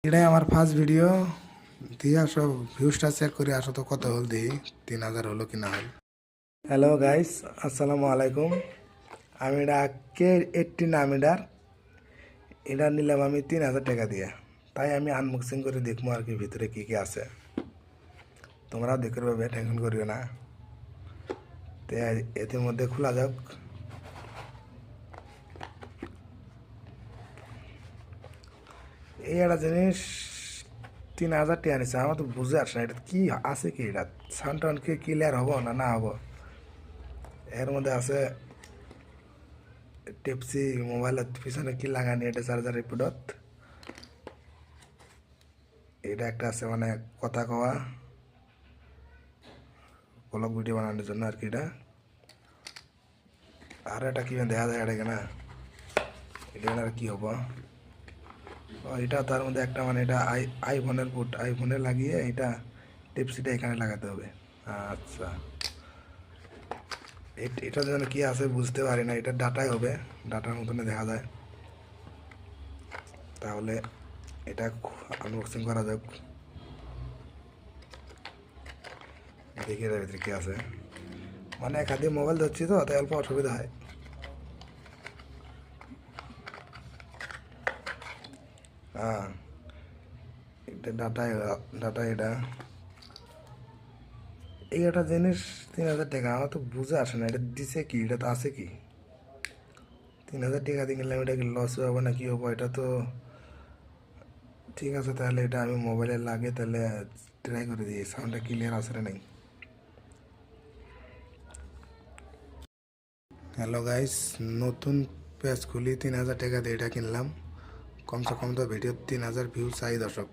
এটাই আমার first video দিয়া সব ভিউজটা চেক করে আসো তো কত হল দিই 3000 হলো কি না হল। হ্যালো গাইস, আসসালামু আলাইকুম। আমি এটা কে 18 নাম এটা নিলাম আমি 3000 টাকা দিয়ে। তাই আমি আনবক্সিং করে দেখবো আর কি ভিতরে কি কি আছে। তোমরাও দেখতে পাবে, টেনশন করিও না। তো এর মধ্যে খোলা যাক। এই একটা জিনিস 3000 টাকা নিচ্ছে, আমার তো বুঝে আসে না এটা কি আছে, কি এটা সাউন্ড টাউন্ড কি ক্লিয়ার হবো না না হবো। এর মধ্যে আছে টিপসি, মোবাইলের পিছনে কি লাগানি, এটা চার্জারের পুডত। এটা একটা আছে মানে কথা কওয়া, ব্লগ ভিডিও বানানোর জন্য আর কি এটা। আর এটা কি দেখা যায় এটা না, এটা আর কি হবো। এটা তার মধ্যে একটা মানে এটা আইফোনের পুট, আইফোনে লাগিয়ে এটা টিপসিটা এখানে লাগাতে হবে। আচ্ছা, এটা যেন কি আছে বুঝতে পারি না, এটা ডাটাই হবে, ডাটার মতনে দেখা যায়। তাহলে এটা আনবক্সিং করা যাক, দেখি এর ভিতরে কি আছে। মানে এক হাতে মোবাইল ধরছি তো তাই অল্প অসুবিধা হয়। হ্যাঁ, এটা ডাটা, ডাটা এটা এই একটা জিনিস 3000 টাকা, আমার তো বুঝে আসে না এটা দিছে কি, এটা তো আছে কি। 3000 টাকা দিয়ে কিনলাম, এটা কি লস হবে না কি হবো, এটা তো ঠিক আছে। তাহলে এটা আমি মোবাইলে লাগে তাহলে ট্রাই করে দিই সাউন্ডটা ক্লিয়ার আসে না নাই। হ্যালো গাইস, নতুন পেজ খুলি 3000 টাকা দিয়ে এটা কিনলাম। কমসে কম তো ভিডিও 3000 ভিউ চাই দর্শক।